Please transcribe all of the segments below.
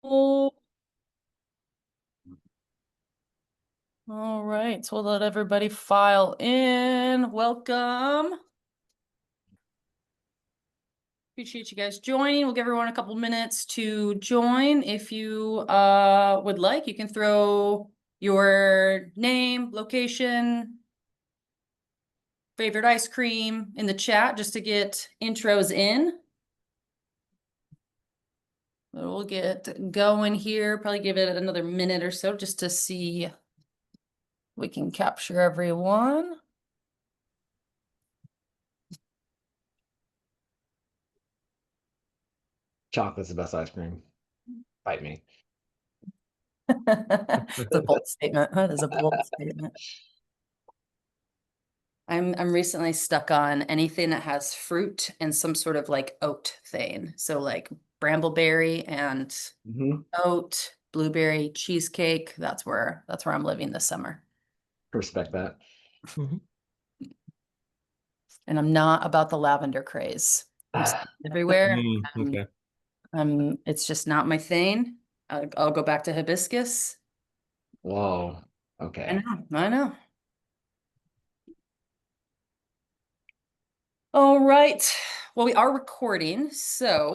Oh, all right, so we'll let everybody file in. Welcome. Appreciate you guys joining. We'll give everyone a couple minutes to join. If you would like, you can throw your name, location, favorite ice cream in the chat just to get intros in. We'll get going here, probably give it another minute or so just to see if we can capture everyone. Chocolate's the best ice cream. Fight me. It's a bold statement. That is a bold statement. I'm recently stuck on anything that has fruit and some sort of like oat thing. So like brambleberry and oat, blueberry cheesecake. That's where I'm living this summer. Respect that. And I'm not about the lavender craze. I'm seeing it everywhere. Okay. It's just not my thing. I'll go back to hibiscus. Whoa. I Okay. know, I know. All right. Well, we are recording, so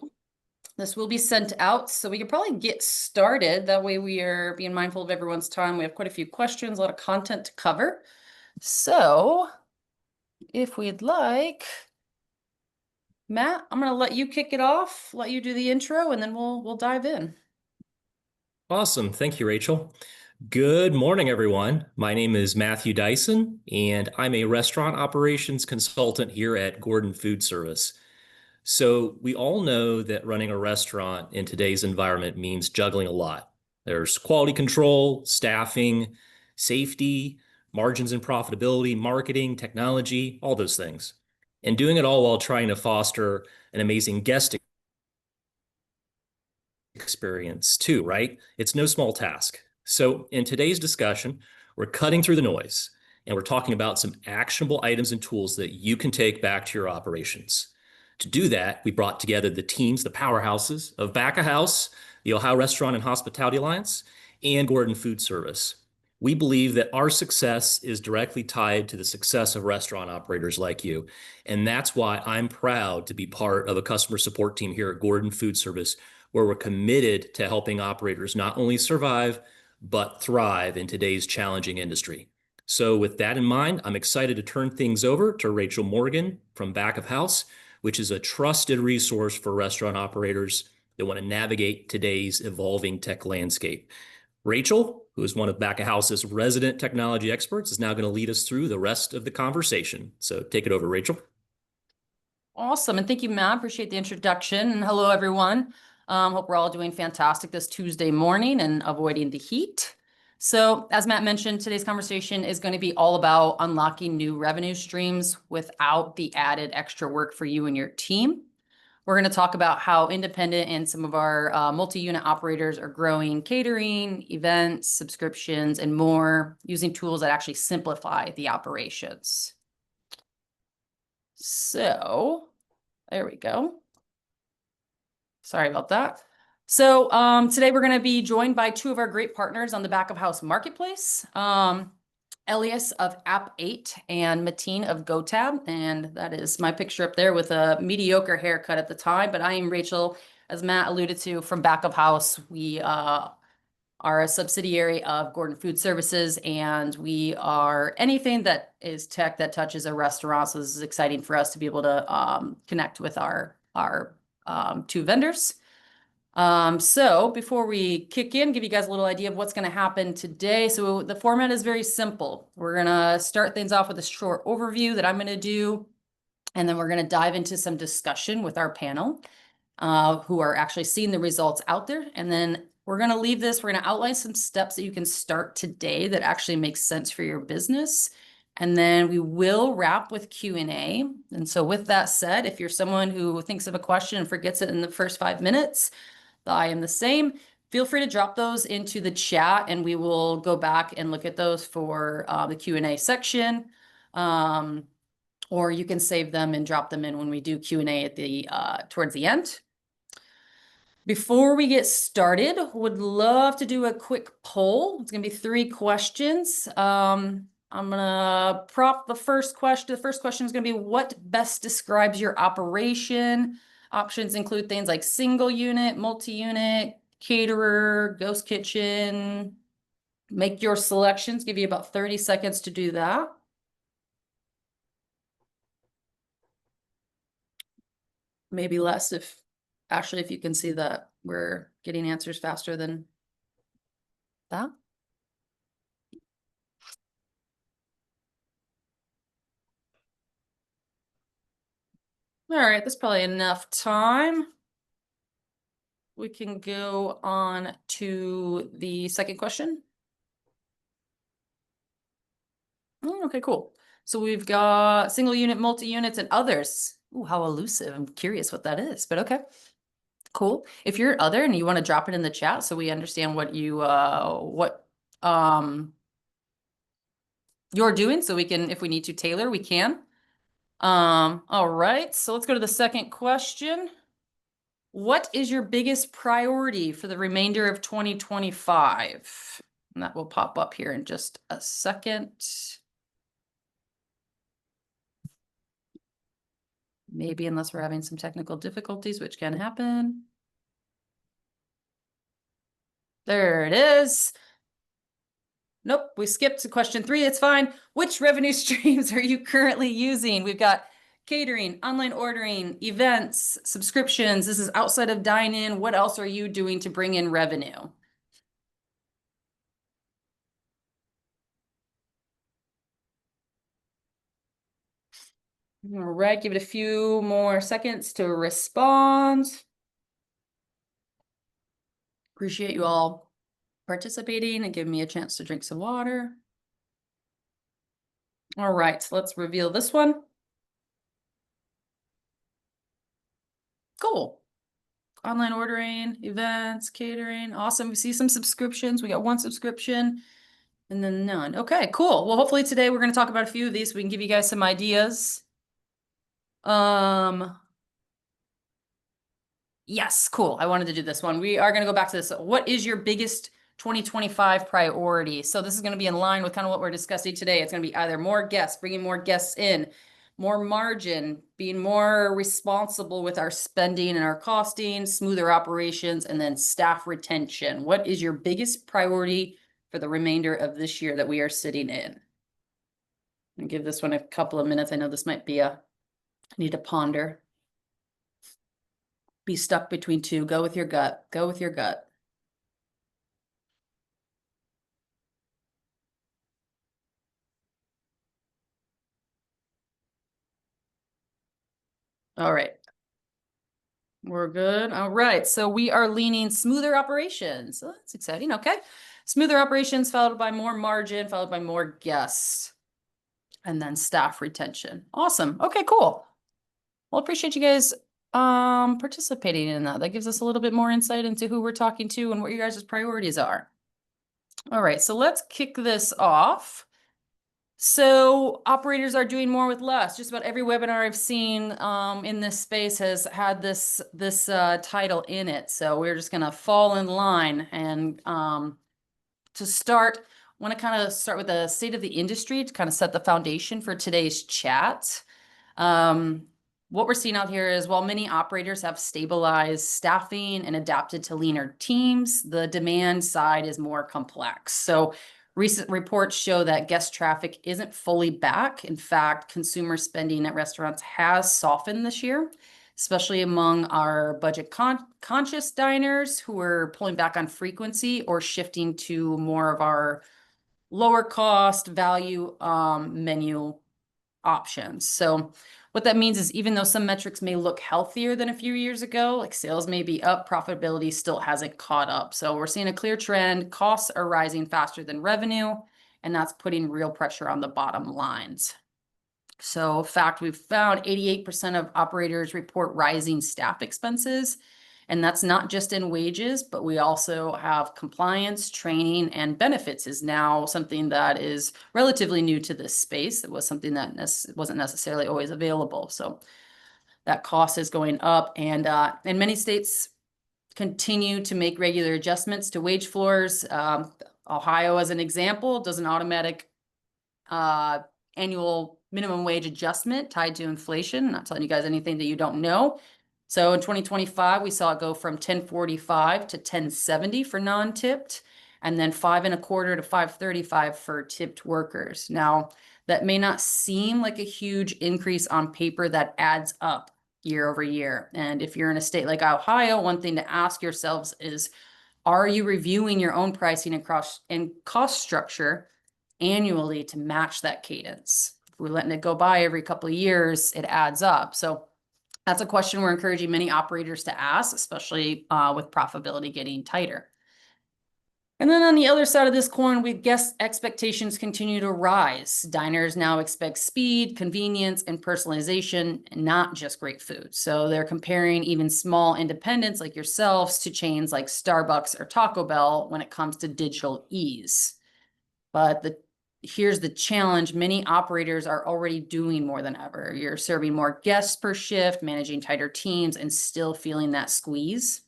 this will be sent out, so we can probably get started. That way we are being mindful of everyone's time. We have quite a few questions, a lot of content to cover. So if we'd like, Matt, I'm gonna let you kick it off, let you do the intro, and then we'll dive in. Awesome. Thank you, Rachel. Good morning, everyone. My name is Matthew Dyson, and I'm a restaurant operations consultant here at Gordon Food Service. So we all know that running a restaurant in today's environment means juggling a lot. There's quality control, staffing, safety, margins and profitability, marketing, technology, all those things. And doing it all while trying to foster an amazing guest experience too, right? It's no small task. So in today's discussion, we're cutting through the noise and we're talking about some actionable items and tools that you can take back to your operations. To do that, we brought together the teams, the powerhouses of Back of House, the Ohio Restaurant and Hospitality Alliance, and Gordon Food Service. We believe that our success is directly tied to the success of restaurant operators like you. And that's why I'm proud to be part of a customer support team here at Gordon Food Service, where we're committed to helping operators not only survive, but thrive in today's challenging industry. So with that in mind, I'm excited to turn things over to Rachel Morgan from Back of House, which is a trusted resource for restaurant operators that want to navigate today's evolving tech landscape. Rachel, who is one of Back of House's resident technology experts, is now going to lead us through the rest of the conversation. So take it over, Rachel. Awesome, and thank you, Matt. Appreciate the introduction, and hello, everyone. Hope we're all doing fantastic this Tuesday morning and avoiding the heat. So as Matt mentioned, today's conversation is going to be all about unlocking new revenue streams without the added extra work for you and your team. We're going to talk about how independent and some of our multi-unit operators are growing catering, events, subscriptions, and more using tools that actually simplify the operations. So there we go. Sorry about that. So today we're going to be joined by two of our great partners on the Back of House Marketplace, Elias of App8 and Mateen of GoTab. And that is my picture up there with a mediocre haircut at the time. But I am Rachel, as Matt alluded to, from Back of House. We are a subsidiary of Gordon Food Services, and we are anything that is tech that touches a restaurant. So this is exciting for us to be able to connect with our two vendors. So before we kick in, give you guys a little idea of what's going to happen today. So the format is very simple. We're going to start things off with a short overview that I'm going to do, and then we're going to dive into some discussion with our panel, who are actually seeing the results out there. And then we're going to leave this, we're going to outline some steps that you can start today that actually makes sense for your business. And then we will wrap with Q&A. And so with that said, if you're someone who thinks of a question and forgets it in the first 5 minutes, I am the same. Feel free to drop those into the chat and we will go back and look at those for the Q&A section. Or you can save them and drop them in when we do Q&A at the towards the end. Before we get started, would love to do a quick poll. It's gonna be 3 questions. I'm gonna prop the first question. The first question is gonna be, what best describes your operation? Options include things like single unit, multi-unit, caterer, ghost kitchen. Make your selections. Give you about 30 seconds to do that. Maybe less if, actually, if you can see that we're getting answers faster than that. All right, that's probably enough time. We can go on to the second question. Okay, cool. So we've got single unit, multi-units, and others. Ooh, how elusive. I'm curious what that is, but okay. Cool. If you're other and you want to drop it in the chat so we understand what you you're doing, so we can, if we need to tailor, we can. All right, so let's go to the second question. What is your biggest priority for the remainder of 2025? And that will pop up here in just a second. Maybe unless we're having some technical difficulties, which can happen. There it is. Nope, we skipped to question 3. It's fine. Which revenue streams are you currently using? We've got catering, online ordering, events, subscriptions. This is outside of dine-in. What else are you doing to bring in revenue? All right, give it a few more seconds to respond. Appreciate you all participating and giving me a chance to drink some water. All right, let's reveal this one. Cool. Online ordering, events, catering. Awesome. We see some subscriptions. We got 1 subscription and then none. Okay, cool. Well, hopefully today we're going to talk about a few of these so we can give you guys some ideas. Yes, cool. I wanted to do this one. We are going to go back to this. What is your biggest 2025 priority? So this is going to be in line with kind of what we're discussing today. It's going to be either more guests, bringing more guests in, more margin, being more responsible with our spending and our costing, smoother operations, and then staff retention. What is your biggest priority for the remainder of this year that we are sitting in? And give this one a couple of minutes. I know this might be I need to ponder. Be stuck between 2. Go with your gut. Go with your gut. All right. We're good. All right. So we are leaning smoother operations. So that's exciting. Okay. Smoother operations followed by more margin, followed by more guests, and then staff retention. Awesome. Okay, cool. Well, appreciate you guys participating in that. That gives us a little bit more insight into who we're talking to and what you guys' priorities are. All right, so let's kick this off. So operators are doing more with less. Just about every webinar I've seen in this space has had this title in it. So we're just gonna fall in line. And to start, I want to kind of start with the state of the industry to kind of set the foundation for today's chat. What we're seeing out here is while many operators have stabilized staffing and adapted to leaner teams, the demand side is more complex. So recent reports show that guest traffic isn't fully back. In fact, consumer spending at restaurants has softened this year, especially among our budget conscious diners who are pulling back on frequency or shifting to more of our lower cost value menu options. So what that means is even though some metrics may look healthier than a few years ago, like sales may be up, profitability still hasn't caught up. So we're seeing a clear trend. Costs are rising faster than revenue, and that's putting real pressure on the bottom lines. So fact, we've found 88% of operators report rising staff expenses. And that's not just in wages, but we also have compliance, training, and benefits is now something that is relatively new to this space. It was something that wasn't necessarily always available. So that cost is going up. And in many states, continue to make regular adjustments to wage floors. Ohio, as an example, does an automatic annual minimum wage adjustment tied to inflation. I'm not telling you guys anything that you don't know. So in 2025, we saw it go from 1045 to 1070 for non-tipped, and then 5.25 to 535 for tipped workers. Now, that may not seem like a huge increase on paper, that adds up year over year. And if you're in a state like Ohio, one thing to ask yourselves is, are you reviewing your own pricing and cost structure annually to match that cadence? If we're letting it go by every couple of years, it adds up. So that's a question we're encouraging many operators to ask, especially with profitability getting tighter. And then on the other side of this coin, we guess expectations continue to rise. Diners now expect speed, convenience, and personalization, not just great food. So they're comparing even small independents like yourselves to chains like Starbucks or Taco Bell when it comes to digital ease. But here's the challenge. Many operators are already doing more than ever. You're serving more guests per shift, managing tighter teams, and still feeling that squeeze.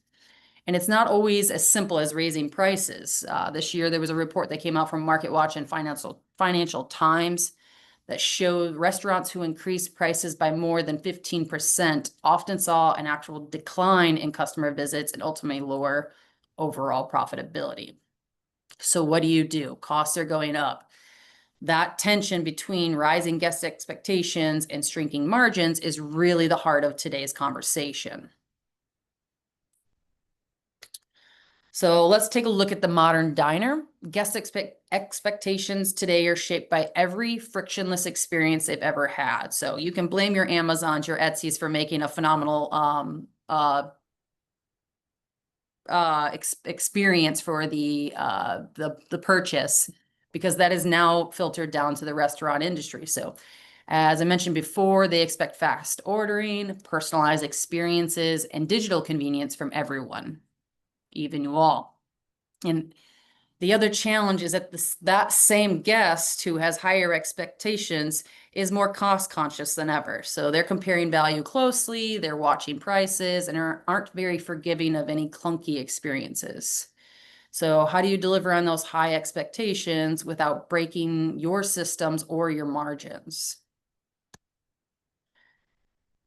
And it's not always as simple as raising prices. This year, there was a report that came out from MarketWatch and Financial Times that showed restaurants who increased prices by more than 15% often saw an actual decline in customer visits and ultimately lower overall profitability. So what do? Costs are going up. That tension between rising guest expectations and shrinking margins is really the heart of today's conversation. So let's take a look at the modern diner. Guest expectations today are shaped by every frictionless experience they've ever had. So you can blame your Amazons, your Etsy's for making a phenomenal experience for the purchase, because that is now filtered down to the restaurant industry. So as I mentioned before, they expect fast ordering, personalized experiences, and digital convenience from everyone, even you all. And the other challenge is that that same guest who has higher expectations is more cost conscious than ever. So they're comparing value closely, they're watching prices, and aren't very forgiving of any clunky experiences. So how do you deliver on those high expectations without breaking your systems or your margins?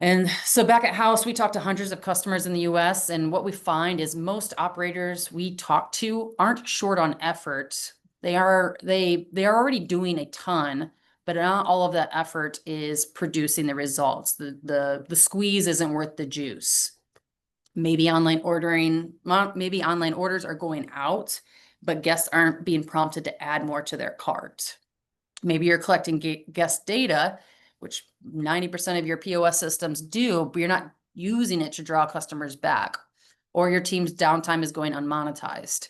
And so back at house, we talked to hundreds of customers in the US, and what we find is most operators we talk to aren't short on effort. They are already doing a ton, but not all of that effort is producing the results. The squeeze isn't worth the juice. Maybe online orders are going out, but guests aren't being prompted to add more to their cart. Maybe you're collecting guest data, which 90% of your POS systems do, but you're not using it to draw customers back, or your team's downtime is going unmonetized.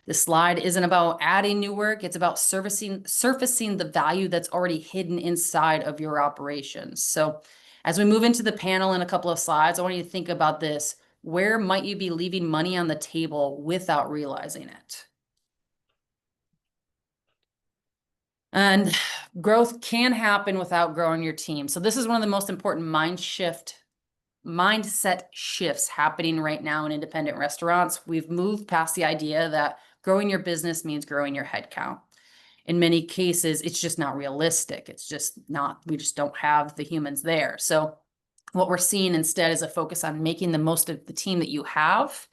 This slide isn't about adding new work. It's about surfacing the value that's already hidden inside of your operations. So as we move into the panel in a couple of slides, I want you to think about this. Where might you be leaving money on the table without realizing it? And growth can happen without growing your team. So this is one of the most important mindset shifts happening right now in independent restaurants. We've moved past the idea that growing your business means growing your headcount. In many cases, it's just not realistic. It's just not, we just don't have the humans there. So what we're seeing instead is a focus on making the most of the team that you have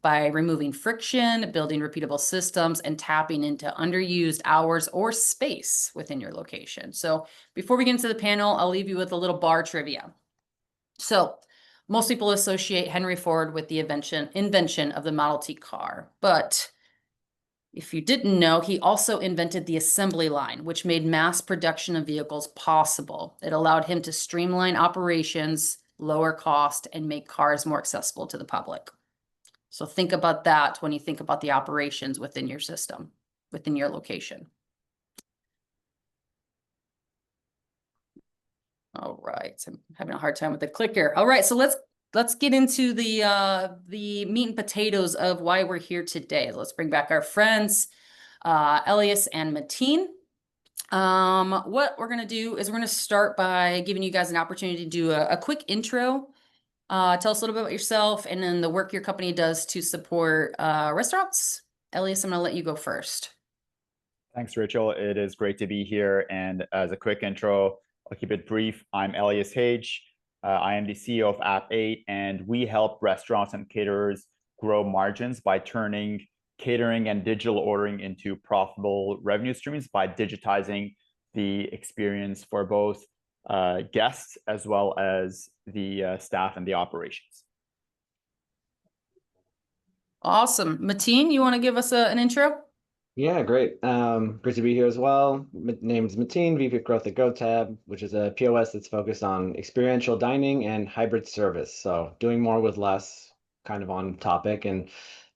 by removing friction, building repeatable systems, and tapping into underused hours or space within your location. So before we get into the panel, I'll leave you with a little bar trivia. So most people associate Henry Ford with the invention of the Model T car, but if you didn't know, he also invented the assembly line, which made mass production of vehicles possible. It allowed him to streamline operations, lower cost, and make cars more accessible to the public. So think about that when you think about the operations within your system, within your location. All right, so I'm having a hard time with the clicker. All right, so let's get into the meat and potatoes of why we're here today. Let's bring back our friends, Elias and Mateen. What we're gonna do is we're gonna start by giving you guys an opportunity to do a quick intro Tell us a little bit about yourself and then the work your company does to support restaurants. Elias, I'm gonna let you go first. Thanks, Rachel. It is great to be here. And as a quick intro, I'll keep it brief. I'm Elias Hage. I am the CEO of App8, and we help restaurants and caterers grow margins by turning catering and digital ordering into profitable revenue streams by digitizing the experience for both guests as well as the staff and the operations. Awesome. Mateen, you want to give us an intro? Yeah, great. Great to be here as well. Name's Mateen, VP of Growth at GoTab, which is a POS that's focused on experiential dining and hybrid service. So doing more with less, kind of on topic, and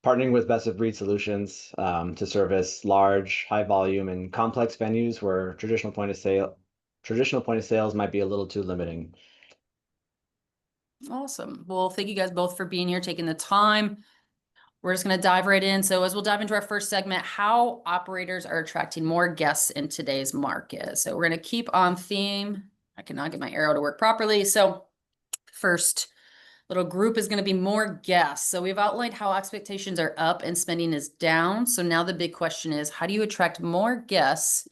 partnering with best of breed solutions to service large, high volume, and complex venues where traditional point of sales might be a little too limiting. Awesome. Well, thank you guys both for being here, taking the time. We're just going to dive right in. So as we'll dive into our first segment, how operators are attracting more guests in today's market. So we're going to keep on theme. I cannot get my arrow to work properly. So first little group is going to be more guests. So we've outlined how expectations are up and spending is down. So now the big question is, how do you attract more guests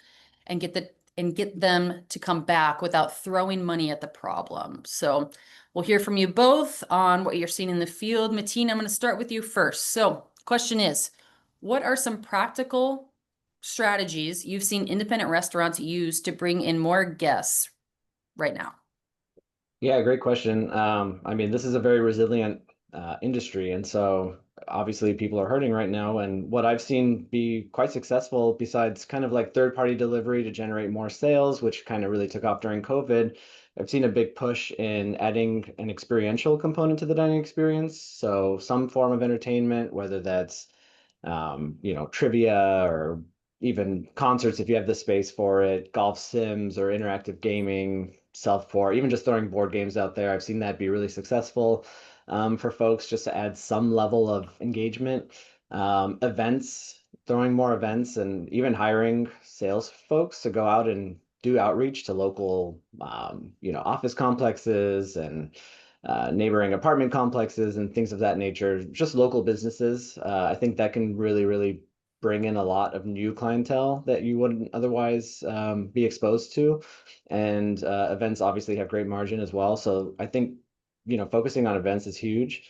and get them to come back without throwing money at the problem? So we'll hear from you both on what you're seeing in the field. Mateen, I'm going to start with you first. So question is, what are some practical strategies you've seen independent restaurants use to bring in more guests right now? Yeah, great question. I mean, this is a very resilient industry, and so obviously people are hurting right now. And what I've seen be quite successful, besides kind of like third-party delivery to generate more sales, which kind of really took off during COVID, I've seen a big push in adding an experiential component to the dining experience. So some form of entertainment, whether that's trivia or even concerts if you have the space for it, golf sims or interactive gaming, self-pour, even just throwing board games out there. I've seen that be really successful for folks just to add some level of engagement. Events, throwing more events, and even hiring sales folks to go out and do outreach to local, office complexes and neighboring apartment complexes and things of that nature, just local businesses. I think that can really, really bring in a lot of new clientele that you wouldn't otherwise be exposed to. And events obviously have great margin as well. So I think, focusing on events is huge.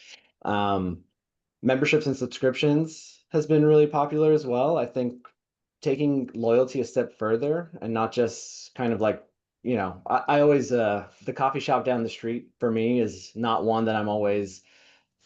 Memberships and subscriptions has been really popular as well. I think taking loyalty a step further and not just kind of like, I always, the coffee shop down the street for me is not one that I'm always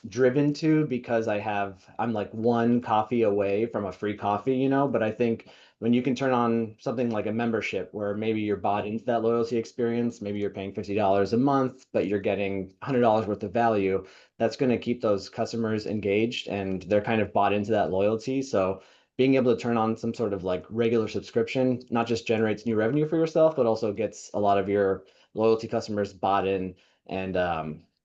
driven to because I'm like one coffee away from a free coffee, but I think when you can turn on something like a membership where maybe you're bought into that loyalty experience, maybe you're paying $50 a month, but you're getting $100 worth of value, that's going to keep those customers engaged and they're kind of bought into that loyalty. So being able to turn on some sort of like regular subscription not just generates new revenue for yourself, but also gets a lot of your loyalty customers bought in and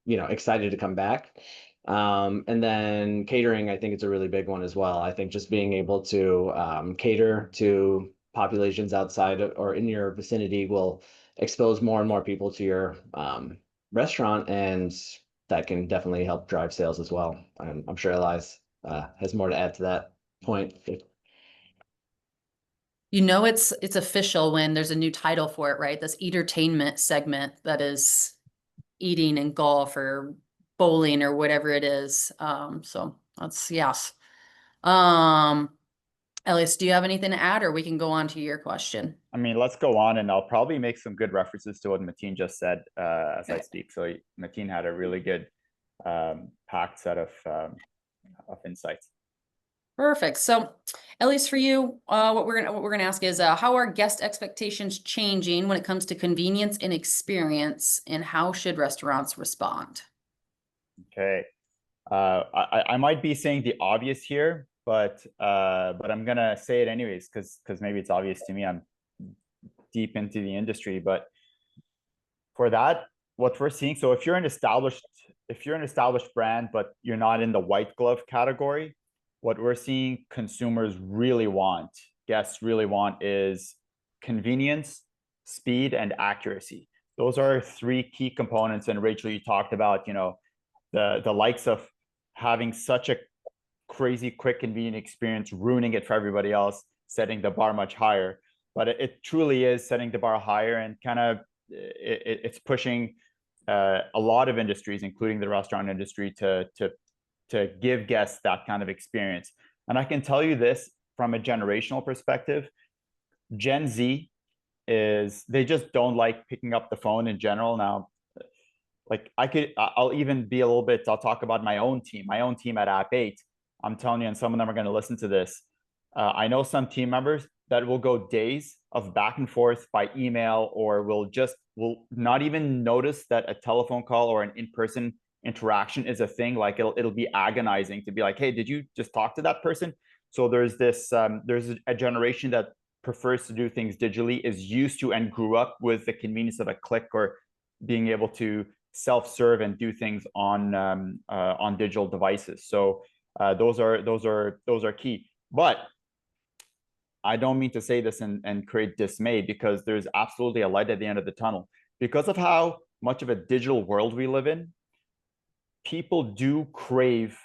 excited to come back. And then catering, I think it's a really big one as well. I think just being able to cater to populations outside or in your vicinity will expose more and more people to your restaurant, and that can definitely help drive sales as well. I'm sure Elias has more to add to that point. It's official when there's a new title for it, right? This entertainment segment that is eating and golf or bowling or whatever it is. So that's yes. Elias, do you have anything to add, or we can go on to your question? I mean, let's go on, and I'll probably make some good references to what Mateen just said as I speak. So Mateen had a really good packed set of insights. Perfect. So, at least for you, what we're gonna ask is, how are guest expectations changing when it comes to convenience and experience, and how should restaurants respond? Okay, I might be saying the obvious here, but I'm gonna say it anyways because maybe it's obvious to me. I'm deep into the industry, but for that, what we're seeing. So if you're an established brand, but you're not in the white glove category, what we're seeing consumers really want, guests really want, is convenience, speed, and accuracy. Those are three key components. And Rachel, you talked about, the likes of having such a crazy, quick, convenient experience, ruining it for everybody else, setting the bar much higher. But it truly is setting the bar higher, and kind of it's pushing a lot of industries, including the restaurant industry, to give guests that kind of experience. And I can tell you this from a generational perspective, Gen Z they just don't like picking up the phone in general. Now, like I'll even be a little bit, I'll talk about my own team at App 8. I'm telling you, and some of them are going to listen to this. I know some team members that will go days of back and forth by email, or will not even notice that a telephone call or an in-person interaction is a thing. Like it'll be agonizing to be like, hey, did you just talk to that person? So there's a generation that prefers to do things digitally, is used to and grew up with the convenience of a click, or being able to self-serve and do things on digital devices. So those are key. But I don't mean to say this and create dismay, because there's absolutely a light at the end of the tunnel. Because of how much of a digital world we live in, people do crave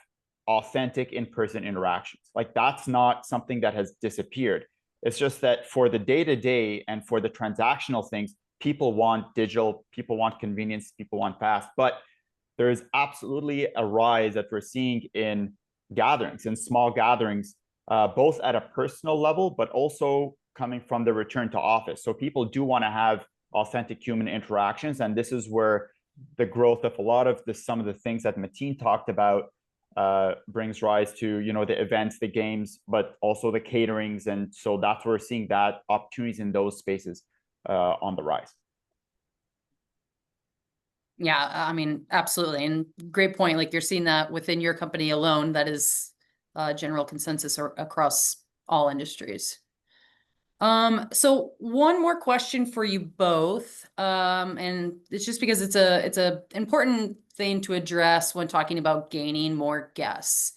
authentic in-person interactions. Like, that's not something that has disappeared. It's just that for the day-to-day and for the transactional things, people want digital, people want convenience, people want fast. But there is absolutely a rise that we're seeing in gatherings, in small gatherings, both at a personal level, but also coming from the return to office. So people do want to have authentic human interactions. And this is where the growth of a lot of some of the things that Mateen talked about brings rise to, the events, the games, but also the caterings. And so that's where we're seeing that opportunities in those spaces on the rise. Yeah, I mean, absolutely. And great point. Like, you're seeing that within your company alone, that is general consensus across all industries. So one more question for you both. And it's just because it's a important thing to address when talking about gaining more guests.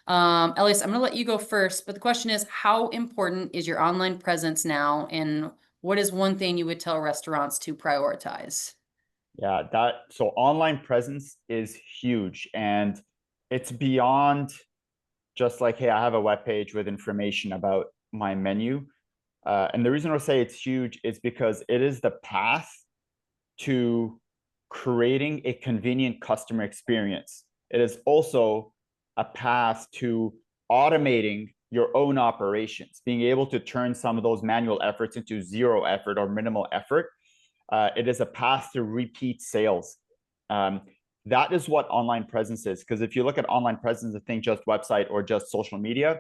Elias, I'm going to let you go first, but the question is, how important is your online presence now? And what is one thing you would tell restaurants to prioritize? Yeah, so online presence is huge, and it's beyond just like, hey, I have a web page with information about my menu. And the reason I say it's huge is because it is the path to creating a convenient customer experience. It is also a path to automating your own operations, being able to turn some of those manual efforts into zero effort or minimal effort. It is a path to repeat sales. That is what online presence is. Because if you look at online presence and think just website or just social media,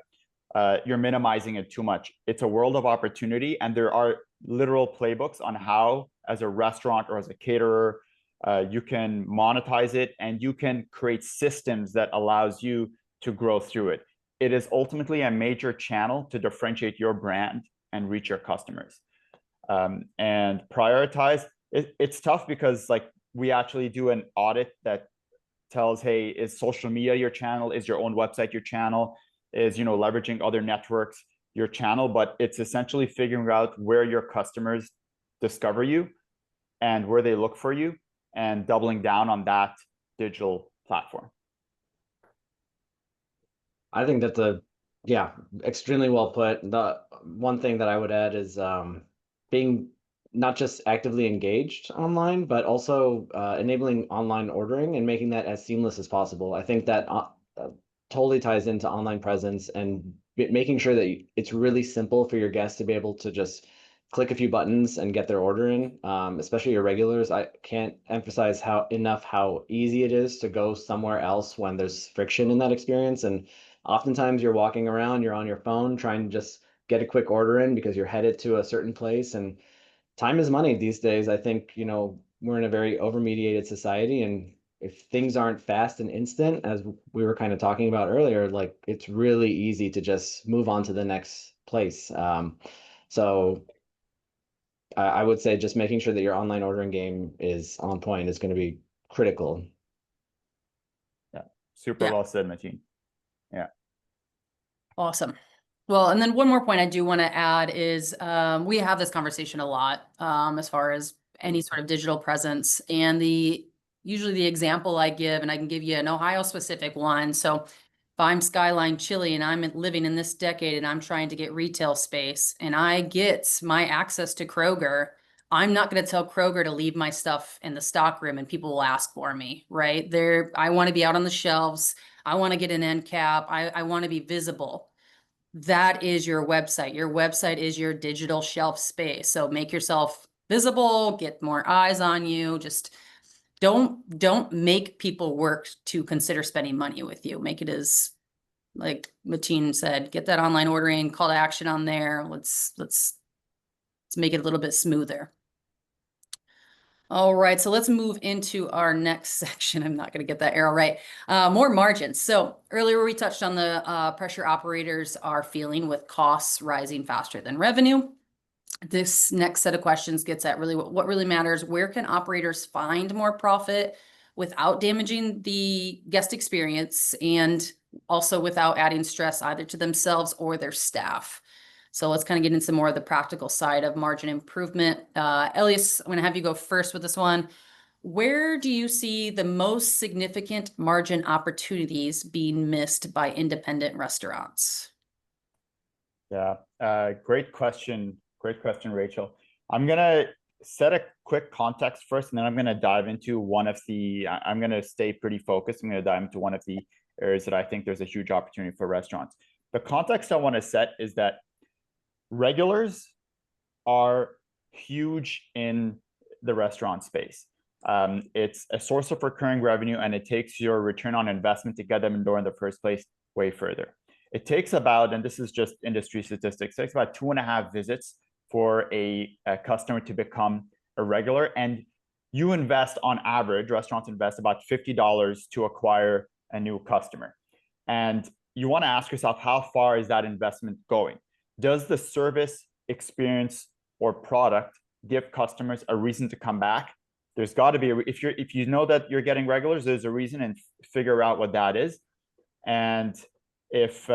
you're minimizing it too much. It's a world of opportunity, and there are literal playbooks on how, as a restaurant or as a caterer, you can monetize it, and you can create systems that allows you to grow through it. It is ultimately a major channel to differentiate your brand and reach your customers. And prioritize, it's tough because, like, we actually do an audit that tells, hey, is social media your channel? Is your own website your channel? Is, leveraging other networks your channel? But it's essentially figuring out where your customers discover you and where they look for you, and doubling down on that digital platform. I think that's extremely well put. The one thing that I would add is being not just actively engaged online, but also enabling online ordering and making that as seamless as possible. I think that totally ties into online presence, and making sure that it's really simple for your guests to be able to just click a few buttons and get their order in, especially your regulars. I can't emphasize how easy it is to go somewhere else when there's friction in that experience. And oftentimes you're walking around, you're on your phone trying to just get a quick order in because you're headed to a certain place, and time is money these days. I think, we're in a very over-mediated society, and if things aren't fast and instant, as we were kind of talking about earlier, like, it's really easy to just move on to the next place. So I would say just making sure that your online ordering game is on point is going to be critical. Yeah, super well said, Mateen. Yeah. Awesome. Well, and then one more point I do want to add is we have this conversation a lot as far as any sort of digital presence, and the usually the example I give, and I can give you an Ohio specific one. So if I'm Skyline Chili and I'm living in this decade and I'm trying to get retail space and I get my access to Kroger, I'm not going to tell Kroger to leave my stuff in the stock room and people will ask for me, right? I want to be out on the shelves. I want to get an end cap. I want to be visible. That is your website. Your website is your digital shelf space. So make yourself visible, get more eyes on you. Just don't make people work to consider spending money with you. Make it as, like Mateen said, get that online ordering, call to action on there. Let's make it a little bit smoother. All right, so let's move into our next section. I'm not going to get that arrow right. More margins. So earlier we touched on the pressure operators are feeling with costs rising faster than revenue. This next set of questions gets at really what really matters. Where can operators find more profit without damaging the guest experience and also without adding stress either to themselves or their staff? So let's kind of get into more of the practical side of margin improvement. Elias, I'm going to have you go first with this one. Where do you see the most significant margin opportunities being missed by independent restaurants? Yeah, great question. Great question, Rachel. I'm gonna set a quick context first, and then I'm gonna dive into one of the, I'm gonna stay pretty focused. I'm gonna dive into one of the areas that I think there's a huge opportunity for restaurants. The context I wanna set is that regulars are huge in the restaurant space. It's a source of recurring revenue, and it takes your return on investment to get them in the door in the first place way further. It takes about, and this is just industry statistics, it takes about 2.5 visits for a customer to become a regular. And you invest on average, restaurants invest about $50 to acquire a new customer. And you want to ask yourself, how far is that investment going? Does the service, experience, or product give customers a reason to come back? There's got to be, if you know that you're getting regulars, there's a reason, and figure out what that is. And if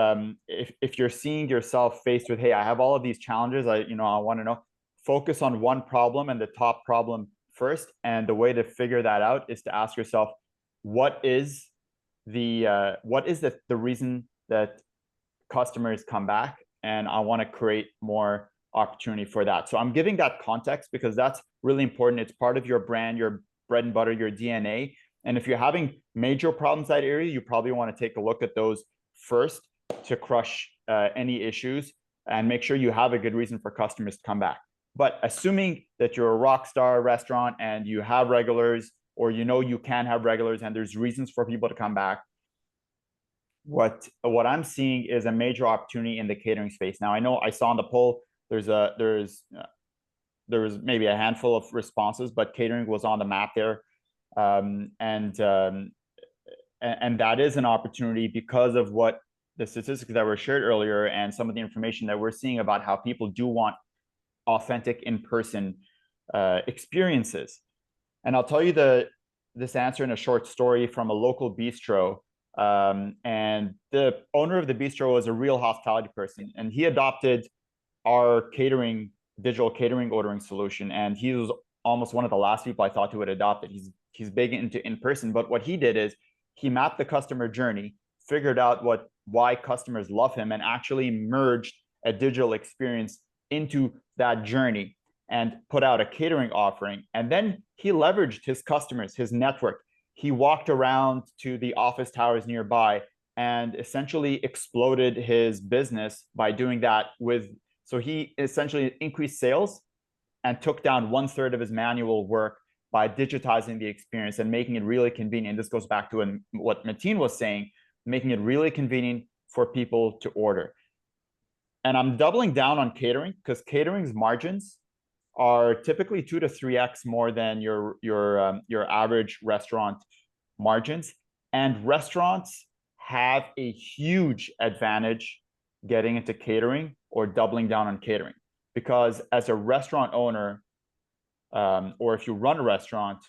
you're seeing yourself faced with, hey, I have all of these challenges, I want to know, focus on one problem and the top problem first. And the way to figure that out is to ask yourself, what is the reason that customers come back? And I want to create more opportunity for that. So I'm giving that context because that's really important. It's part of your brand, your bread and butter, your DNA. And if you're having major problems in that area, you probably want to take a look at those first to crush any issues and make sure you have a good reason for customers to come back. But assuming that you're a rock star restaurant and you have regulars, or you can have regulars and there's reasons for people to come back, what I'm seeing is a major opportunity in the catering space. Now, I know I saw on the poll there was maybe a handful of responses, but catering was on the map there, and that is an opportunity because of what the statistics that were shared earlier and some of the information that we're seeing about how people do want authentic in-person experiences. And I'll tell you this answer in a short story from a local bistro. And the owner of the bistro was a real hospitality person, and he adopted our digital catering ordering solution. And he was almost one of the last people I thought who would adopt it. He's big into in-person, but what he did is he mapped the customer journey, figured out why customers love him, and actually merged a digital experience into that journey and put out a catering offering. And then he leveraged his customers, his network. He walked around to the office towers nearby and essentially exploded his business by doing that. So he essentially increased sales and took down 1/3 of his manual work by digitizing the experience and making it really convenient. This goes back to what Mateen was saying, making it really convenient for people to order. And I'm doubling down on catering because catering's margins are typically 2 to 3x more than your average restaurant margins. And restaurants have a huge advantage getting into catering or doubling down on catering, because as a restaurant owner, or if you run a restaurant,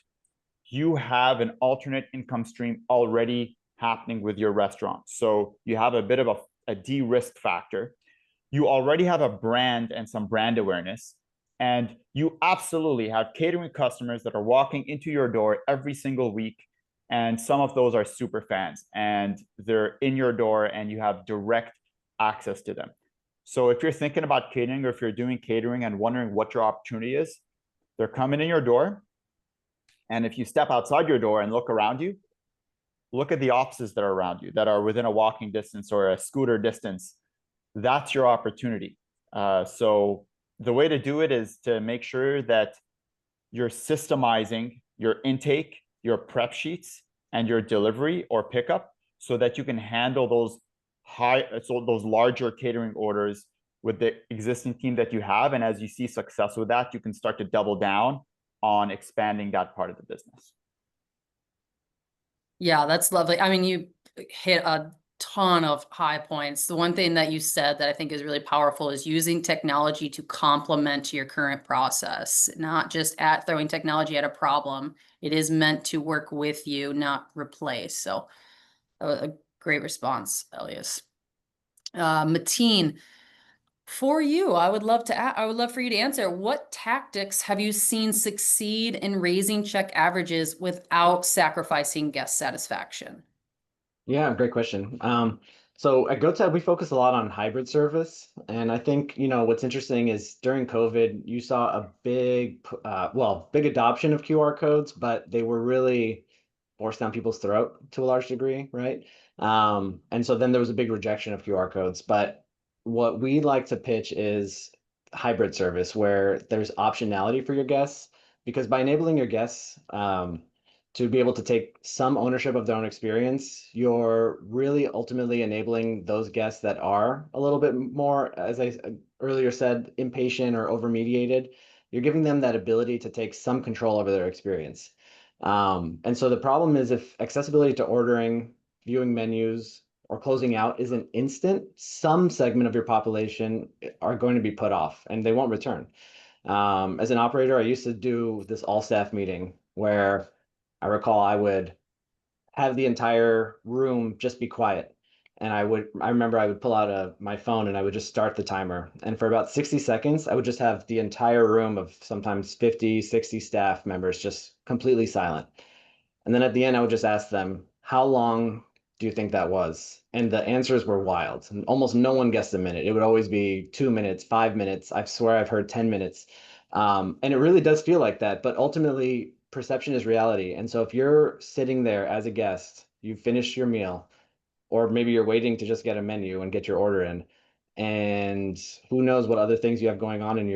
you have an alternate income stream already happening with your restaurant. So you have a bit of a de-risk factor. You already have a brand and some brand awareness. And you absolutely have catering customers that are walking into your door every single week. And some of those are super fans and they're in your door and you have direct access to them. So if you're thinking about catering or if you're doing catering and wondering what your opportunity is, they're coming in your door. And if you step outside your door and look around you, look at the offices that are around you that are within a walking distance or a scooter distance. That's your opportunity. So the way to do it is to make sure that you're systemizing your intake, your prep sheets, and your delivery or pickup so that you can handle those those larger catering orders with the existing team that you have. And as you see success with that, you can start to double down on expanding that part of the business. Yeah, that's lovely. I mean, you hit a ton of high points. The one thing that you said that I think is really powerful is using technology to complement your current process, not just at throwing technology at a problem. It is meant to work with you, not replace. So a great response, Elias. Mateen, for you, I would love for you to answer. What tactics have you seen succeed in raising check averages without sacrificing guest satisfaction? Yeah, great question. So at GoTab, we focus a lot on hybrid service. And I think, what's interesting is during COVID, you saw a big adoption of QR codes, but they were really forced down people's throat to a large degree, right? And so then there was a big rejection of QR codes. But what we like to pitch is hybrid service where there's optionality for your guests, because by enabling your guests, to be able to take some ownership of their own experience, you're really ultimately enabling those guests that are a little bit more, as I earlier said, impatient or over mediated. You're giving them that ability to take some control over their experience. And so the problem is if accessibility to ordering, viewing menus, or closing out isn't instant, some segment of your population are going to be put off and they won't return. As an operator, I used to do this all staff meeting where I recall I would have the entire room just be quiet. And I remember I would pull out my phone and I would just start the timer. And for about 60 seconds, I would just have the entire room of sometimes 50, 60 staff members just completely silent. And then at the end, I would just ask them, how long do you think that was? And the answers were wild. And almost no one guessed a minute. It would always be 2 minutes, 5 minutes. I swear I've heard 10 minutes. And it really does feel like that. But ultimately, perception is reality. And so if you're sitting there as a guest, you've finished your meal, or maybe you're waiting to just get a menu and get your order in, and who knows what other things you have going on in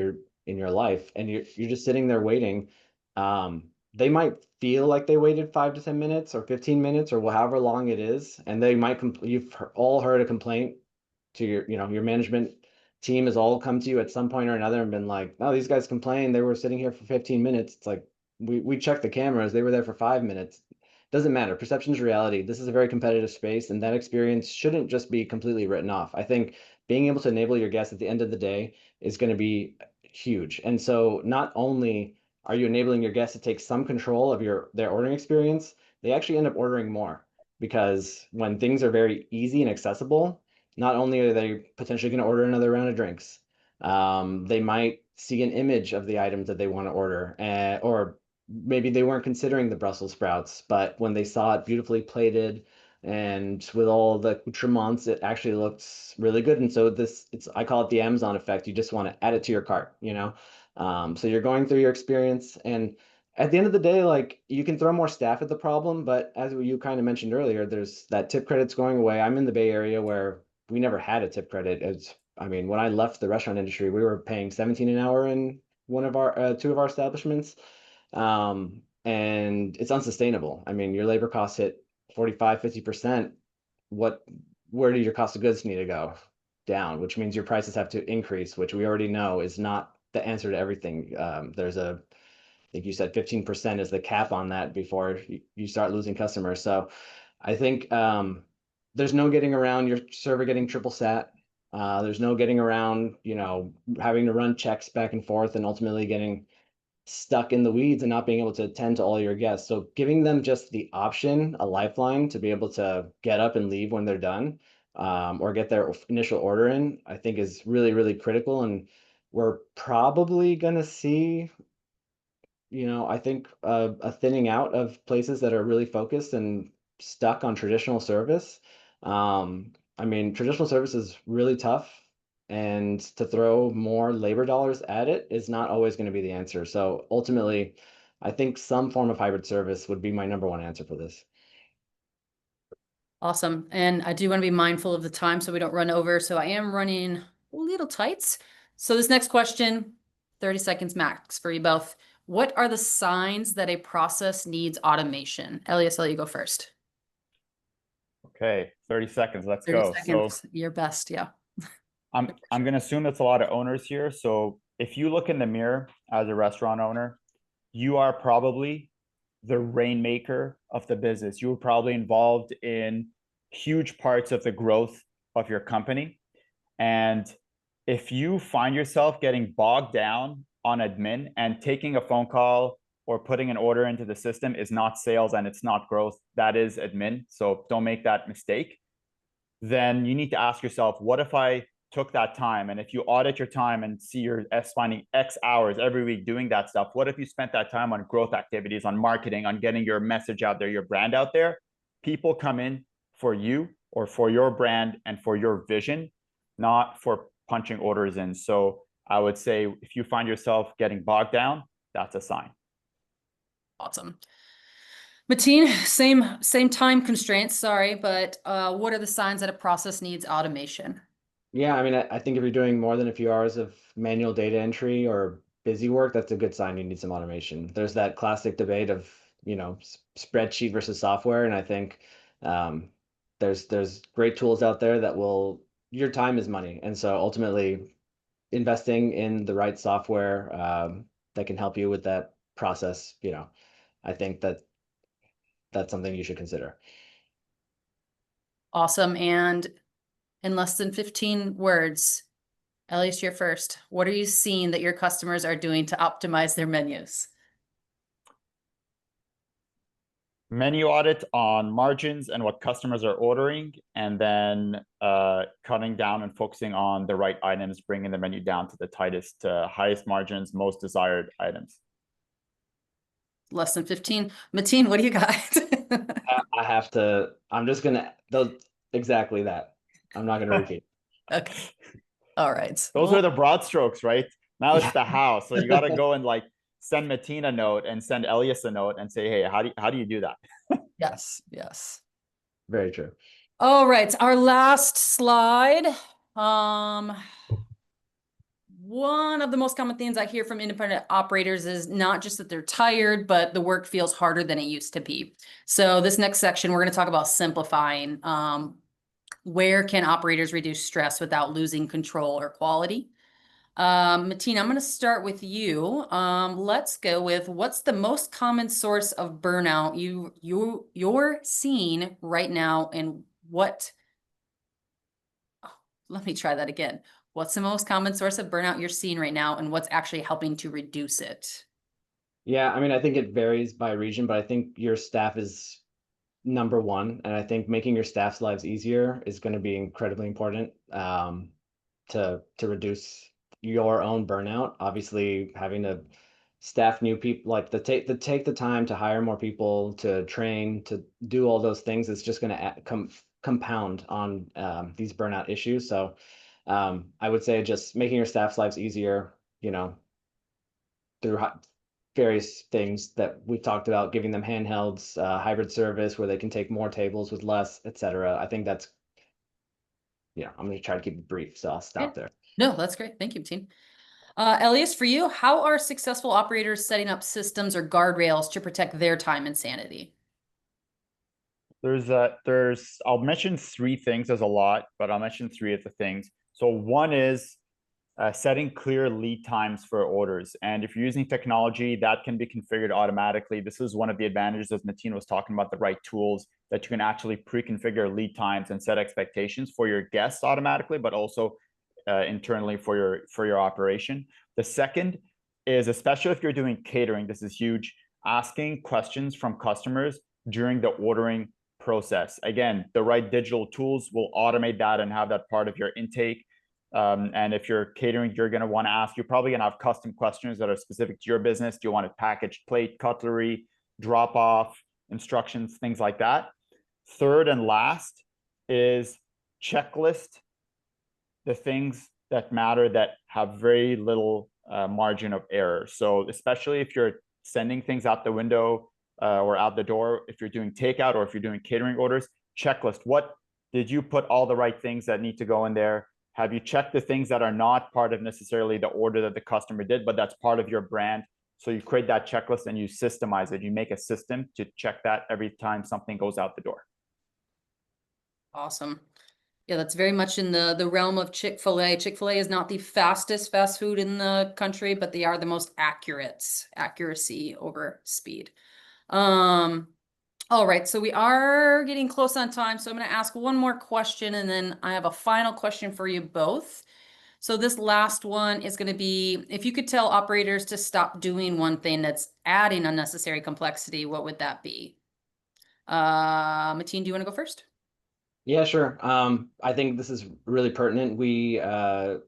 your life, and you're just sitting there waiting. They might feel like they waited 5 to 10 minutes or 15 minutes or however long it is, and they might you've all heard a complaint to your management team has all come to you at some point or another and been like, oh, these guys complained they were sitting here for 15 minutes. It's like, we checked the cameras, they were there for 5 minutes. Doesn't matter. Perception is reality. This is a very competitive space, and that experience shouldn't just be completely written off. I think being able to enable your guests at the end of the day is going to be huge. And so not only are you enabling your guests to take some control of their ordering experience, they actually end up ordering more, because when things are very easy and accessible, not only are they potentially going to order another round of drinks, they might see an image of the items that they want to order, or maybe they weren't considering the Brussels sprouts, but when they saw it beautifully plated and with all the accoutrements, it actually looks really good. And so I call it the Amazon effect. You just want to add it to your cart, So you're going through your experience, and at the end of the day, like, you can throw more staff at the problem, but as you kind of mentioned earlier, there's that tip credit's going away. I'm in the Bay Area where we never had a tip credit. When I left the restaurant industry, we were paying 17 an hour in two of our establishments. And it's unsustainable. Your labor costs hit 45, 50%. Where do your cost of goods need to go? Down, which means your prices have to increase, which we already know is not the answer to everything. I think you said 15% is the cap on that before you start losing customers. So I think there's no getting around your server getting triple sat. There's no getting around, having to run checks back and forth and ultimately getting stuck in the weeds and not being able to attend to all your guests. So giving them just the option, a lifeline to be able to get up and leave when they're done, or get their initial order in, I think is really, really critical. And we're probably going to see, I think a thinning out of places that are really focused and stuck on traditional service. I mean, traditional service is really tough, and to throw more labor dollars at it is not always going to be the answer. So ultimately, I think some form of hybrid service would be my number one answer for this. Awesome. And I do want to be mindful of the time so we don't run over. So I am running a little tights. So this next question, 30 seconds max for you both. What are the signs that a process needs automation? Elias, I'll let you go first. Okay, 30 seconds. Let's 30 go. seconds, So your best. Yeah. I'm going to assume that's a lot of owners here. So if you look in the mirror as a restaurant owner, you are probably the rainmaker of the business. You were probably involved in huge parts of the growth of your company. And if you find yourself getting bogged down on admin, and taking a phone call or putting an order into the system is not sales and it's not growth, that is admin. So don't make that mistake. Then you need to ask yourself, what if I took that time? And if you audit your time and see you're spending X hours every week doing that stuff, what if you spent that time on growth activities, on marketing, on getting your message out there, your brand out there? People come in for you or for your brand and for your vision, not for punching orders in. So I would say if you find yourself getting bogged down, that's a sign. Awesome. Mateen, same time constraints, sorry, but what are the signs that a process needs automation? Yeah, I mean, I think if you're doing more than a few hours of manual data entry or busy work, that's a good sign you need some automation. There's that classic debate of, spreadsheet versus software, and I think there's great tools out there that your time is money, and so ultimately investing in the right software that can help you with that process, I think that's something you should consider. Awesome. And in less than 15 words, Elias, you're first. What are you seeing that your customers are doing to optimize their menus? Menu audit on margins and what customers are ordering, and then cutting down and focusing on the right items, bringing the menu down to the tightest, highest margins, most desired items. Less than 15. Mateen, what do you got? I have to, I'm just gonna, exactly that. I'm not gonna repeat. Okay. All right. Those Well, are the broad strokes, right? Now it's Yeah. the how. So you got to go and send Mateen a note and send Elias a note and say, hey, how do you do that? yes, yes. Very true. All right, our last slide. One of the most common things I hear from independent operators is not just that they're tired, but the work feels harder than it used to be. So this next section, we're going to talk about simplifying. Where can operators reduce stress without losing control or quality? Mateen, I'm going to start with you. Let's go with what's the most common source of burnout you're seeing right now, and what? Oh, let me try that again. What's the most common source of burnout you're seeing right now, and what's actually helping to reduce it? Yeah, I mean, I think it varies by region, but I think your staff is number one, and I think making your staff's lives easier is going to be incredibly important to reduce your own burnout. Obviously, having to staff new people, like take the time to hire more people, to train, to do all those things, is just going to compound on these burnout issues. So I would say just making your staff's lives easier, through various things that we've talked about, giving them handhelds, hybrid service where they can take more tables with less, etc. I think that's, I'm going to try to keep it brief, so I'll stop there. No, that's great. Thank you, Mateen. Elias, for you, how are successful operators setting up systems or guardrails to protect their time and sanity? I'll mention three things. There's a lot, but I'll mention three of the things. So one is setting clear lead times for orders. And if you're using technology, that can be configured automatically. This is one of the advantages, as Mateen was talking about, the right tools that you can actually pre-configure lead times and set expectations for your guests automatically, but also internally for your operation. The second is, especially if you're doing catering, this is huge, asking questions from customers during the ordering process. Again, the right digital tools will automate that and have that part of your intake. And if you're catering, you're going to want to ask, you're probably going to have custom questions that are specific to your business. Do you want it packaged, plate, cutlery, drop off, instructions, things like that. Third and last is checklist the things that matter that have very little margin of error. So especially if you're sending things out the window or out the door, if you're doing takeout or if you're doing catering orders, checklist. What did you put all the right things that need to go in there? Have you checked the things that are not part of necessarily the order that the customer did, but that's part of your brand? So you create that checklist and you systemize it. You make a system to check that every time something goes out the door. Awesome. Yeah, that's very much in the realm of Chick-fil-A. Chick-fil-A is not the fastest fast food in the country, but they are the most accuracy over speed. All right, so we are getting close on time, so I'm going to ask one more question, and then I have a final question for you both. So this last one is going to be, if you could tell operators to stop doing one thing that's adding unnecessary complexity, what would that be? Mateen, do you want to go first? Yeah, sure. I think this is really pertinent. We are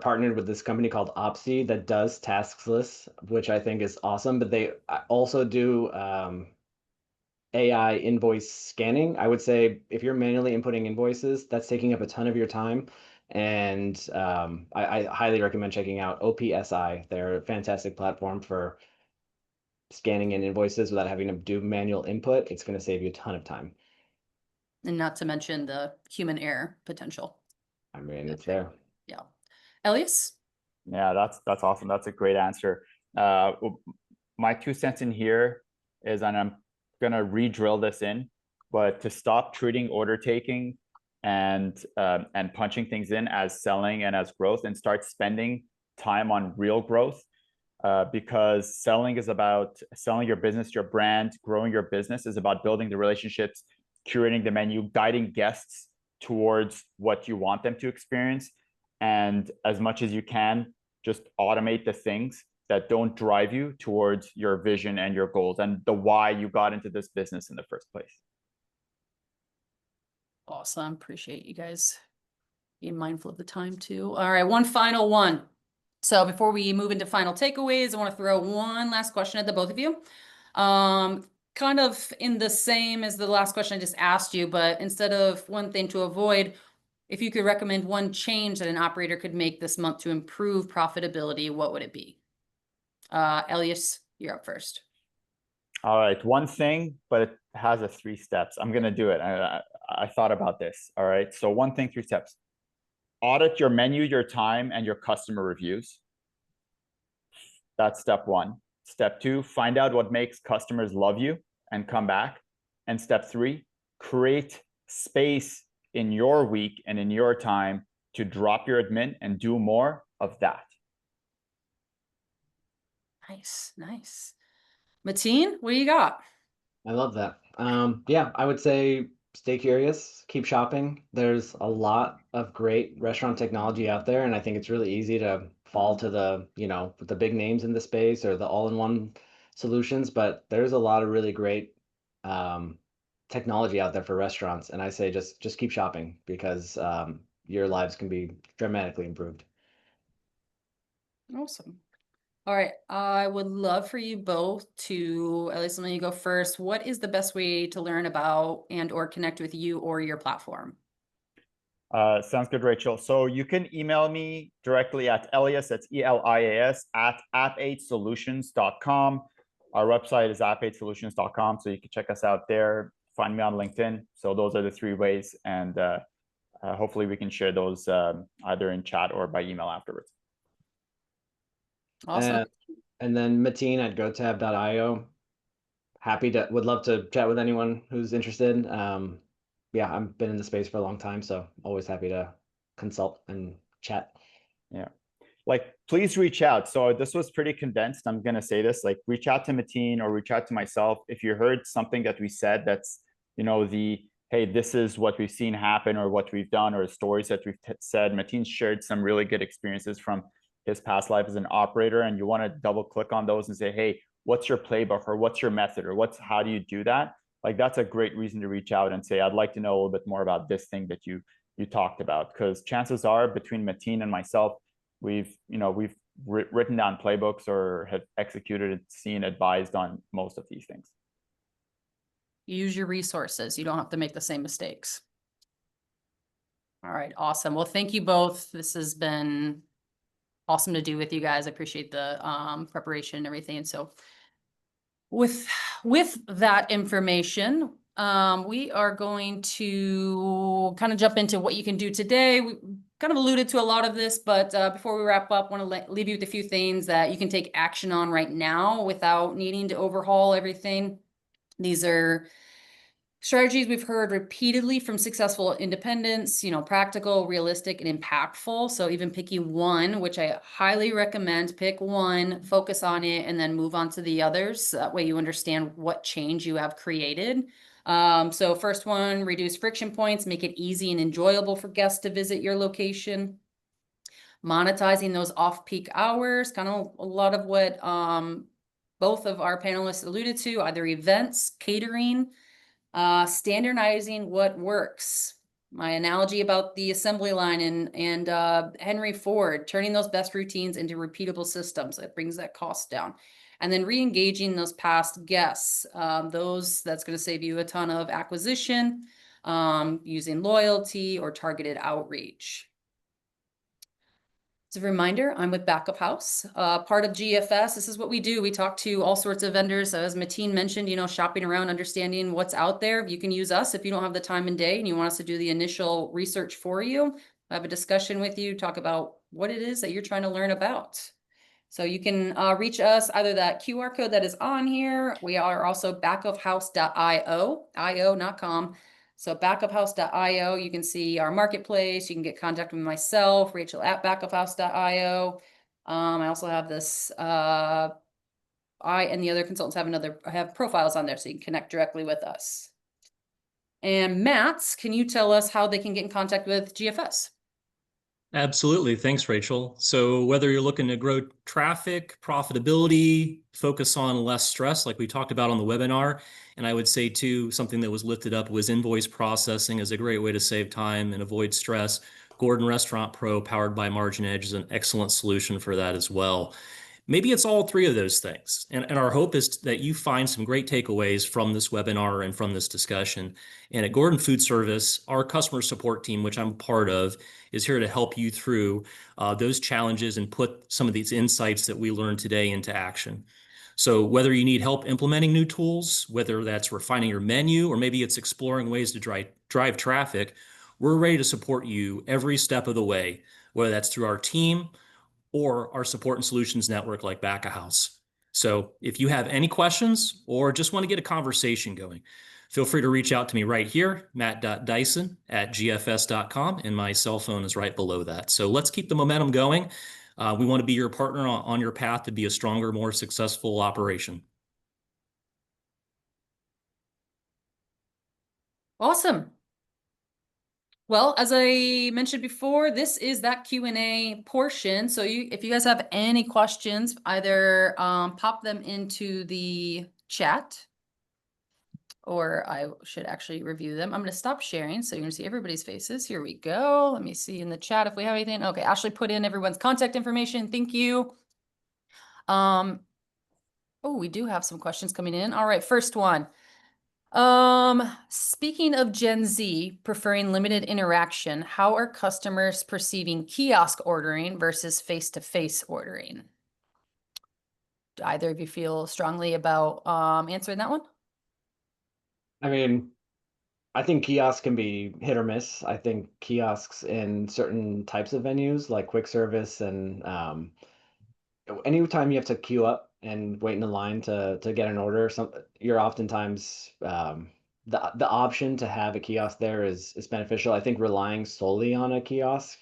partnered with this company called Opsy that does tasks lists, which I think is awesome. But they also do AI invoice scanning. I would say if you're manually inputting invoices, that's taking up a ton of your time. And I highly recommend checking out OPSI. They're a fantastic platform for scanning in invoices without having to do manual input. It's going to save you a ton of time. And not to mention the human error potential. I mean, it's there. Yeah. Elias? Yeah, that's awesome. That's a great answer. My 2 cents in here is, and I'm gonna re-drill this in, but to stop treating order taking and punching things in as selling and as growth, and start spending time on real growth. Because selling is about selling your business, your brand. Growing your business is about building the relationships, curating the menu, guiding guests towards what you want them to experience. And as much as you can, just automate the things that don't drive you towards your vision and your goals and the why you got into this business in the first place. Awesome. Appreciate you guys being mindful of the time too. All right, one final one. So before we move into final takeaways, I want to throw one last question at the both of you. Kind of in the same as the last question I just asked you, but instead of one thing to avoid, if you could recommend one change that an operator could make this month to improve profitability, what would it be? Elias, you're up first. All right, one thing, but it has a 3 steps. I'm gonna do it. I thought about this. All right, so one thing, 3 steps. Audit your menu, your time, and your customer reviews. That's step 1. Step 2, find out what makes customers love you and come back. And step 3, create space in your week and in your time to drop your admin and do more of that. Nice, nice. Mateen, what do you got? I love that. Yeah, I would say stay curious, keep shopping. There's a lot of great restaurant technology out there, and I think it's really easy to fall to the, the big names in the space or the all-in-one solutions, but there's a lot of really great technology out there for restaurants, and I say just keep shopping because your lives can be dramatically improved. Awesome. All right, I would love for you both to, at least let you go first. What is the best way to learn about and or connect with you or your platform? Sounds good, Rachel. So you can email me directly at Elias, that's ELIAS, at app8solutions.com. Our website is app8solutions.com, so you can check us out there. Find me on LinkedIn. So those are the 3 ways, and hopefully we can share those either in chat or by email afterwards. Awesome. And then Mateen at gotab.io. Would love to chat with anyone who's interested. Yeah, I've been in the space for a long time, so always happy to consult and chat. Yeah. Like, please reach out. So this was pretty condensed. I'm going to say this, like, reach out to Mateen or reach out to myself. If you heard something that we said, that's, hey, this is what we've seen happen or what we've done or stories that we've said. Mateen shared some really good experiences from his past life as an operator, and you want to double click on those and say, hey, what's your playbook or what's your method or how do you do that? Like, that's a great reason to reach out and say, I'd like to know a little bit more about this thing that you you talked about, because chances are between Mateen and myself, we've written down playbooks or have executed, seen, advised on most of these things. Use your resources. You don't have to make the same mistakes. All right, awesome. Well, thank you both. This has been awesome to do with you guys. I appreciate the preparation and everything. And so with that information, we are going to kind of jump into what you can do today. We kind of alluded to a lot of this, but before we wrap up, I want to leave you with a few things that you can take action on right now without needing to overhaul everything. These are strategies we've heard repeatedly from successful independents, practical, realistic, and impactful. So even picking one, which I highly recommend, pick one, focus on it, and then move on to the others. So that way you understand what change you have created. So first one, reduce friction points, make it easy and enjoyable for guests to visit your location. Monetizing those off-peak hours, kind of a lot of what both of our panelists alluded to, either events, catering, standardizing what works. My analogy about the assembly line and Henry Ford, turning those best routines into repeatable systems. That brings that cost down. And then re-engaging those past guests. That's going to save you a ton of acquisition, using loyalty or targeted outreach. As a reminder, I'm with Backup House, part of GFS. This is what we do. We talk to all sorts of vendors. As Mateen mentioned, shopping around, understanding what's out there. You can use us if you don't have the time and day and you want us to do the initial research for you. Have a discussion with you, talk about what it is that you're trying to learn about. So you can reach us, either that QR code that is on here. We are also backuphouse.io, io, not com. So backuphouse.io, you can see our marketplace. You can get contact with myself, Rachel at backuphouse.io. I also have this, I and the other consultants have profiles on there, so you can connect directly with us. And Matt, can you tell us how they can get in contact with GFS? Absolutely. Thanks, Rachel. So whether you're looking to grow traffic, profitability, focus on less stress, like we talked about on the webinar, and I would say too, something that was lifted up was invoice processing is a great way to save time and avoid stress. Gordon Restaurant Pro, powered by Margin Edge, is an excellent solution for that as well. Maybe it's all three of those things. And our hope is that you find some great takeaways from this webinar and from this discussion. And at Gordon Food Service, our customer support team, which I'm part of, is here to help you through those challenges and put some of these insights that we learned today into action. So whether you need help implementing new tools, whether that's refining your menu, or maybe it's exploring ways to drive traffic, we're ready to support you every step of the way, whether that's through our team or our support and solutions network like Back a House. So if you have any questions or just want to get a conversation going, feel free to reach out to me right here, matt.dyson@gfs.com, and my cell phone is right below that. So let's keep the momentum going. We want to be your partner on your path to be a stronger, more successful operation. Awesome. Well, as I mentioned before, this is that Q&A portion. So if you guys have any questions, either pop them into the chat, or I should actually review them. I'm going to stop sharing so you're going to see everybody's faces. Here we go. Let me see in the chat if we have anything. Okay, Ashley put in everyone's contact information. Thank you. Oh, we do have some questions coming in. All right, first one. Speaking of Gen Z preferring limited interaction, how are customers perceiving kiosk ordering versus face-to-face ordering? Do either of you feel strongly about answering that one? I mean, I think kiosks can be hit or miss. I think kiosks in certain types of venues like quick service and anytime you have to queue up and wait in a line to get an order, you're oftentimes the option to have a kiosk there is beneficial. I think relying solely on a kiosk,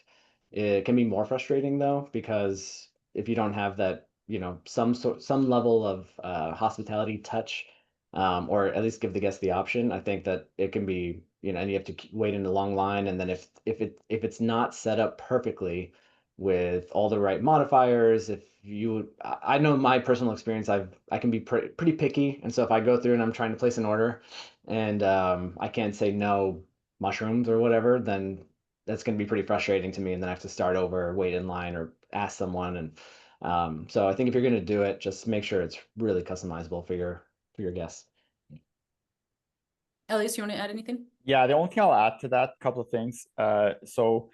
it can be more frustrating though, because if you don't have that, some level of hospitality touch, or at least give the guest the option, I think that it can be, and you have to wait in a long line, and then if it's not set up perfectly with all the right modifiers, I know my personal experience, I can be pretty picky, and so if I go through and I'm trying to place an order and I can't say no mushrooms or whatever, then that's going to be pretty frustrating to me, and then I have to start over, wait in line, or ask someone. And so I think if you're going to do it, just make sure it's really customizable for your guests. Elias, you want to add anything? Yeah, the only thing I'll add to that, couple of things. So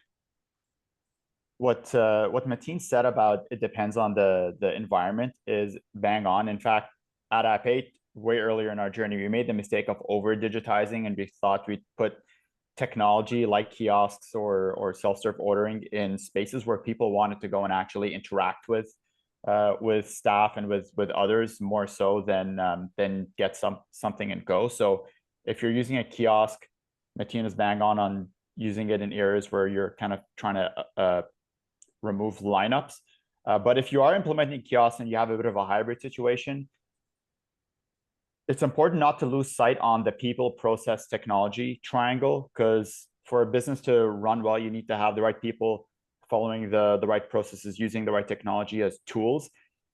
what Mateen said about it depends on the environment is bang on. In fact, at App8, way earlier in our journey, we made the mistake of over digitizing, and we thought we'd put technology like kiosks or self-serve ordering in spaces where people wanted to go and actually interact with staff and with others more so than get something and go. So if you're using a kiosk, Mateen is bang on using it in areas where you're kind of trying to remove lineups. But if you are implementing kiosks and you have a bit of a hybrid situation, it's important not to lose sight on the people, process, technology triangle, because for a business to run well, you need to have the right people following the right processes, using the right technology as tools.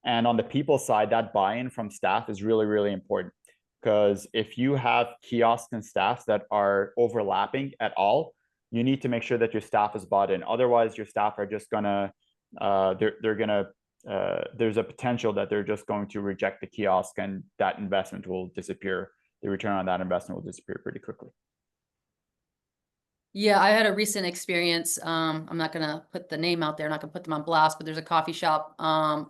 And on the people side, that buy-in from staff is really, really important. Because if you have kiosks and staffs that are overlapping at all, you need to make sure that your staff is bought in. Otherwise, your staff are just gonna, there's a potential that they're just going to reject the kiosk, and that investment will disappear. The return on that investment will disappear pretty quickly. Yeah, I had a recent experience. I'm not gonna put the name out there, not gonna put them on blast, but there's a coffee shop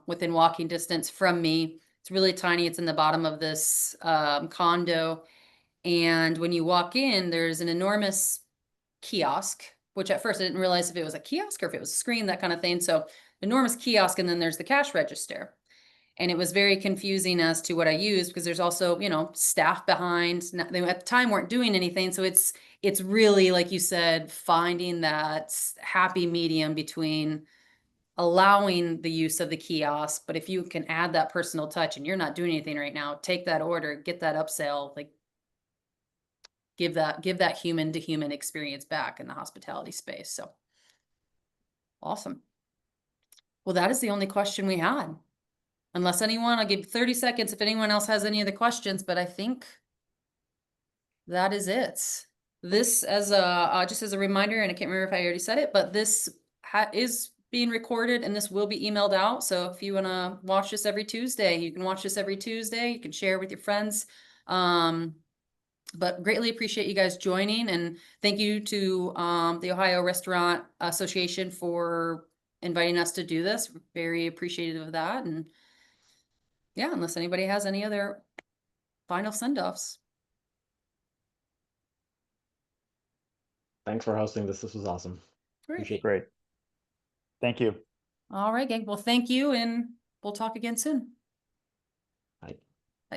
within walking distance from me. It's really tiny. It's in the bottom of this condo. And when you walk in, there's an enormous kiosk, which at first I didn't realize if it was a kiosk or if it was a screen, that kind of thing. So enormous kiosk, and then there's the cash register. And it was very confusing as to what I used, because there's also, you know, staff behind. They at the time weren't doing anything. So it's really, like you said, finding that happy medium between allowing the use of the kiosk, but if you can add that personal touch and you're not doing anything right now, take that order, get that upsell, like give that human to human experience back in the hospitality space. So awesome. Well, that is the only question we had. Unless anyone, I'll give 30 seconds if anyone else has any other questions, but I think that is it. This as a just as a reminder, and I can't remember if I already said it, but this is being recorded and this will be emailed out. So if you want to watch this every Tuesday, you can watch this every Tuesday. You can share with your friends. But greatly appreciate you guys joining, and thank you to the Ohio Restaurant Association for inviting us to do this. Very appreciative of that. And yeah, unless anybody has any other final send-offs. Thanks for hosting this. This was awesome. Appreciate it. Great. Thank you. All right, gang. Well, thank you, and we'll talk again soon. Bye. Bye.